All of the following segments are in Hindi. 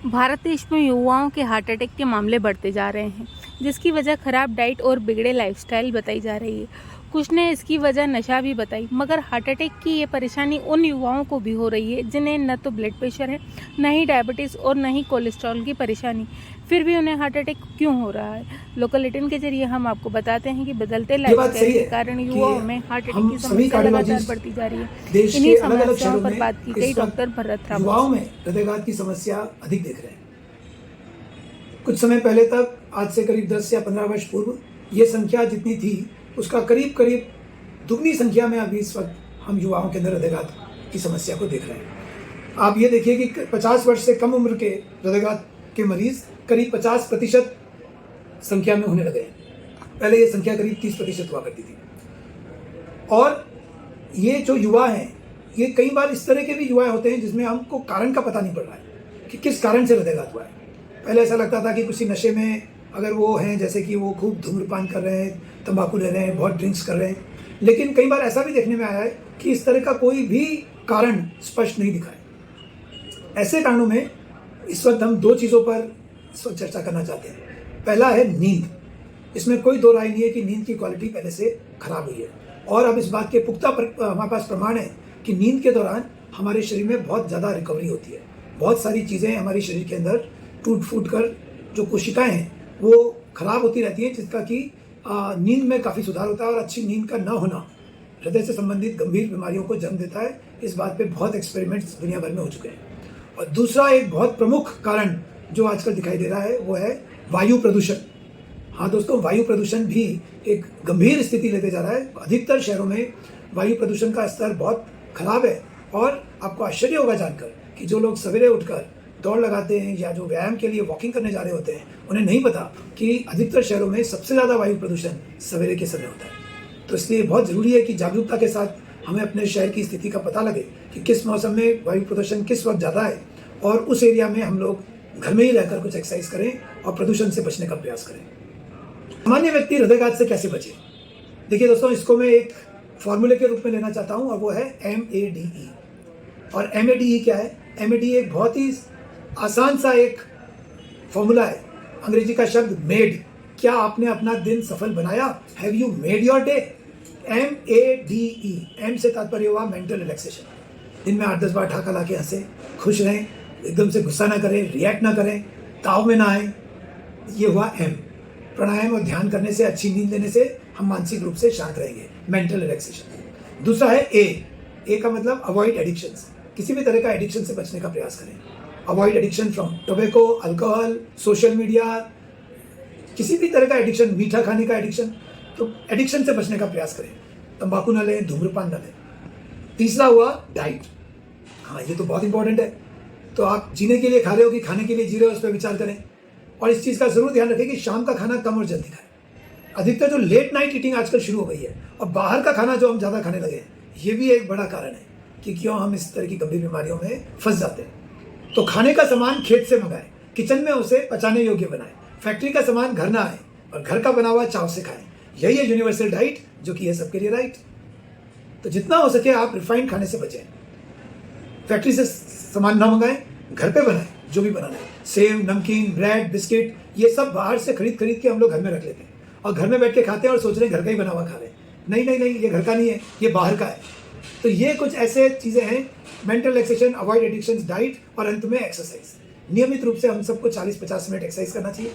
भारत देश में युवाओं के हार्ट अटैक के मामले बढ़ते जा रहे हैं, जिसकी वजह खराब डाइट और बिगड़े लाइफस्टाइल बताई जा रही है। कुछ ने इसकी वजह नशा भी बताई, मगर हार्ट अटैक की ये परेशानी उन युवाओं को भी हो रही है जिन्हें न तो ब्लड प्रेशर है, न ही डायबिटीज़ और न ही कोलेस्ट्रॉल की परेशानी। फिर भी उन्हें हार्ट अटैक क्यों हो रहा है? लोकल 18 के जरिए हम आपको बताते हैं कि बदलते लाइफस्टाइल के कारण युवाओं में हार्ट अटैक की समस्या लगातार बढ़ती जा रही है। इन्हीं समस्याओं पर बात की गई डॉक्टर भरत राम। युवाओं में हृदयघात की समस्या अधिक देख रहे हैं। कुछ समय पहले तक, आज से करीब 10 या 15 वर्ष पूर्व, ये संख्या जितनी थी उसका करीब करीब दुगनी संख्या में अभी इस वक्त हम युवाओं के अंदर हृदयघात की समस्या को देख रहे हैं। आप ये देखिए कि 50 वर्ष से कम उम्र के हृदयघात के मरीज करीब 50% संख्या में होने लगे हैं। पहले ये संख्या करीब 30% हुआ करती थी। और ये जो युवा हैं, ये कई बार इस तरह के भी युवा होते हैं जिसमें हमको कारण का पता नहीं पड़ रहा है कि किस कारण से हृदयघात हुआ है। पहले ऐसा लगता था कि किसी नशे में अगर वो हैं, जैसे कि वो खूब धूम्रपान कर रहे हैं, तंबाकू ले रहे हैं, बहुत ड्रिंक्स कर रहे हैं, लेकिन कई बार ऐसा भी देखने में आया है कि इस तरह का कोई भी कारण स्पष्ट नहीं दिखा है। ऐसे कारणों में इस वक्त हम दो चीज़ों पर इस वक्त चर्चा करना चाहते हैं। पहला है नींद। इसमें कोई दो राय नहीं है कि नींद की क्वालिटी पहले से खराब हुई है, और अब इस बात के पुख्ता हमारे पास प्रमाण है कि नींद के दौरान हमारे शरीर में बहुत ज़्यादा रिकवरी होती है। बहुत सारी चीज़ें हमारे शरीर के अंदर टूट फूट कर जो कोशिकाएं हैं वो खराब होती रहती हैं, जिसका कि नींद में काफ़ी सुधार होता है। और अच्छी नींद का न होना हृदय से संबंधित गंभीर बीमारियों को जन्म देता है। इस बात पे बहुत एक्सपेरिमेंट्स दुनिया भर में हो चुके हैं। और दूसरा एक बहुत प्रमुख कारण जो आजकल दिखाई दे रहा है वो है वायु प्रदूषण। हाँ दोस्तों, वायु प्रदूषण भी एक गंभीर स्थिति लेते जा रहा है। अधिकतर शहरों में वायु प्रदूषण का स्तर बहुत खराब है। और आपको आश्चर्य होगा जानकर कि जो लोग सवेरे उठकर दौड़ लगाते हैं या जो व्यायाम के लिए वॉकिंग करने जा रहे होते हैं, उन्हें नहीं पता कि अधिकतर शहरों में सबसे ज़्यादा वायु प्रदूषण सवेरे के समय होता है। तो इसलिए बहुत ज़रूरी है कि जागरूकता के साथ हमें अपने शहर की स्थिति का पता लगे कि किस मौसम में वायु प्रदूषण किस वक्त ज़्यादा है, और उस एरिया में हम लोग घर में ही रहकर कुछ एक्सरसाइज करें और प्रदूषण से बचने का प्रयास करें। सामान्य व्यक्ति हृदयघात से कैसे बचे? देखिए दोस्तों, इसको मैं एक फॉर्मूले के रूप में लेना चाहता हूँ, और वो है MADE। और MADE क्या है? MADE एक बहुत ही आसान सा एक फॉर्मूला है। अंग्रेजी का शब्द मेड। क्या आपने अपना दिन सफल बनाया? Have you made your day? MADE। M से तात्पर्य हुआ मेंटल रिलैक्सेशन। दिन में 8-10 बार ठाका ला के हंसे, खुश रहें, एकदम से गुस्सा ना करें, रिएक्ट ना करें, ताव में ना आए। ये हुआ M। प्राणायाम और ध्यान करने से, अच्छी नींद लेने से हम मानसिक रूप से शांत रहेंगे, मेंटल रिलैक्सेशन। दूसरा है A का मतलब अवॉइड एडिक्शंस। किसी भी तरह का एडिक्शन से बचने का प्रयास करें। Avoid addiction from tobacco, alcohol, social media, किसी भी तरह का एडिक्शन, मीठा खाने का एडिक्शन, तो एडिक्शन से बचने का प्रयास करें। तंबाकू ना लें, धूम्रपान ना लें। तीसरा हुआ डाइट। हाँ, ये तो बहुत इंपॉर्टेंट है। तो आप जीने के लिए खा रहे हो कि खाने के लिए जी रहे हो, उस पर विचार करें। और इस चीज़ का जरूर ध्यान रखें कि शाम का खाना कम और जल्दी खाएं। अधिकतर जो लेट नाइट ईटिंग आजकल शुरू हो गई है, और बाहर का खाना जो हम ज़्यादा खाने लगे हैं, ये भी एक बड़ा कारण है कि क्यों हम इस तरह की गंभीर बीमारियों में फंस जाते हैं। तो खाने का सामान खेत से मंगाएं, किचन में उसे पचाने योग्य बनाएं। फैक्ट्री का सामान घर ना आए, और घर का बना हुआ चाव से खाएं। यही है यूनिवर्सल डाइट, जो कि है सबके लिए राइट। तो जितना हो सके आप रिफाइंड खाने से बचें। फैक्ट्री से सामान ना मंगाएं, घर पे बनाएं जो भी बनाना है। सेव, नमकीन, ब्रेड, बिस्किट, ये सब बाहर से खरीद के हम लोग घर में रख लेते हैं, और घर में बैठ के खाते हैं और सोच रहे हैं घर का ही बना हुआ खा रहे हैं। नहीं नहीं नहीं, ये घर का नहीं है, ये बाहर का है। तो ये कुछ ऐसे चीज़ें हैं, mental relaxation, avoid addiction, diet, और अंत में एक्सरसाइज। नियमित रूप से हम सबको 40-50 मिनट एक्सरसाइज करना चाहिए।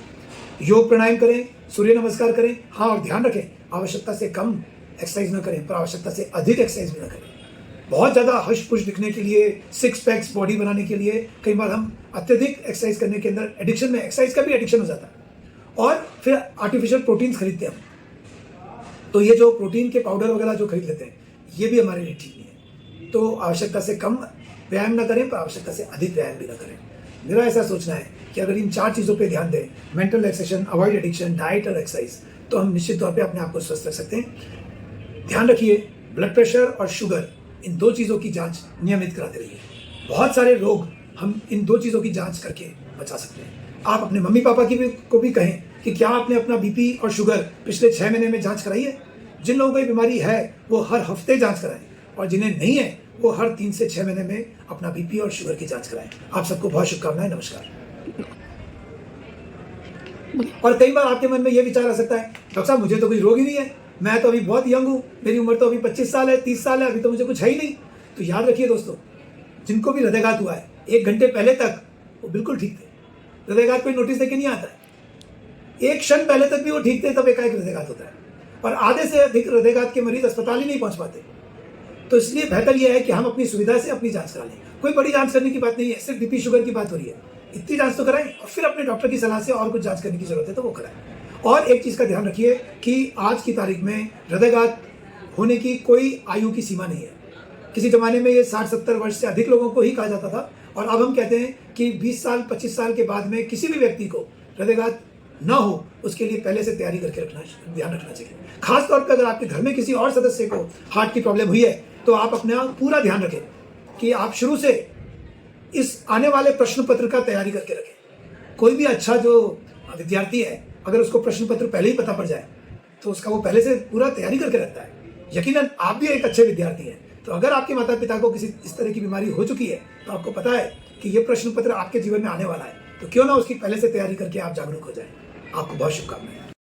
योग प्राणायाम करें, सूर्य नमस्कार करें। हाँ, और ध्यान रखें, आवश्यकता से कम एक्सरसाइज न करें, पर आवश्यकता से अधिक एक्सरसाइज भी न करें। बहुत ज़्यादा हश पुश दिखने के लिए, 6 पैक्स बॉडी बनाने के लिए कई बार हम अत्यधिक एक्सरसाइज करने के अंदर एडिक्शन में, एक्सरसाइज का भी एडिक्शन हो जाता है। और फिर आर्टिफिशियल प्रोटीन्स खरीदते हैं हम। तो ये जो प्रोटीन के पाउडर वगैरह जो खरीद लेते हैं, ये भी हमारे लिए ठीक नहीं है। तो आवश्यकता से कम व्यायाम ना करें, पर आवश्यकता से अधिक व्यायाम भी ना करें। मेरा ऐसा सोचना है कि अगर इन 4 चीज़ों पे ध्यान दें, mental relaxation, avoid addiction, diet और एक्सरसाइज, तो हम निश्चित तौर पे अपने आप को स्वस्थ रख सकते हैं। ध्यान रखिए, ब्लड प्रेशर और शुगर, इन 2 चीज़ों की जांच नियमित कराते रहिए। बहुत सारे रोग हम इन 2 चीज़ों की जांच करके बचा सकते हैं। आप अपने मम्मी पापा को भी कहें कि क्या आपने अपना बीपी और शुगर पिछले 6 महीने में जांच कराई है? जिन लोगों को ये बीमारी है वो हर हफ्ते जांच कराएं, और जिन्हें नहीं है वो हर 3 से 6 महीने में अपना बीपी और शुगर की जांच कराएं। आप सबको बहुत शुभकामनाएं। नमस्कार। और कई बार आपके मन में ये विचार आ सकता है, डॉक्टर साहब मुझे तो कोई रोग ही नहीं है, मैं तो अभी बहुत यंग हूँ, मेरी उम्र तो अभी 25 साल है, 30 साल है, अभी तो मुझे कुछ है ही नहीं। तो याद रखिए दोस्तों, जिनको भी हृदयघात हुआ है 1 घंटे पहले तक वो बिल्कुल ठीक थे। हृदयघात कोई नोटिस देके नहीं आता है। 1 क्षण पहले तक भी वो ठीक थे, तब एकाएक हृदयघात होता है। और आधे से अधिक हृदयघात के मरीज अस्पताल ही नहीं पहुंच पाते। तो इसलिए बेहतर यह है कि हम अपनी सुविधा से अपनी जांच करा लें। कोई बड़ी जांच करने की बात नहीं है, सिर्फ बीपी शुगर की बात हो रही है, इतनी जांच तो कराएं और फिर अपने डॉक्टर की सलाह से और कुछ जांच करने की जरूरत है तो वो कराएं। और एक चीज़ का ध्यान रखिए कि आज की तारीख में हृदयघात होने की कोई आयु की सीमा नहीं है। किसी ज़माने में ये 60-70 वर्ष से अधिक लोगों को ही कहा जाता था, और अब हम कहते हैं कि 20 साल 25 साल के बाद में किसी भी व्यक्ति को हृदयघात ना हो, उसके लिए पहले से तैयारी करके ध्यान रखना चाहिए। खास तौर पर अगर आपके घर में किसी और सदस्य को हार्ट की प्रॉब्लम हुई है तो आप अपना पूरा ध्यान रखें कि आप शुरू से इस आने वाले प्रश्न पत्र का तैयारी करके रखें। कोई भी अच्छा जो विद्यार्थी है, अगर उसको प्रश्न पत्र पहले ही पता पड़ जाए तो उसका वो पहले से पूरा तैयारी करके रखता है। यकीनन आप भी एक अच्छे विद्यार्थी हैं। तो अगर आपके माता पिता को किसी इस तरह की बीमारी हो चुकी है तो आपको पता है कि ये प्रश्न पत्र आपके जीवन में आने वाला है, तो क्यों ना उसकी पहले से तैयारी करके आप जागरूक हो जाएं। आपको बहुत शुभकामनाएं।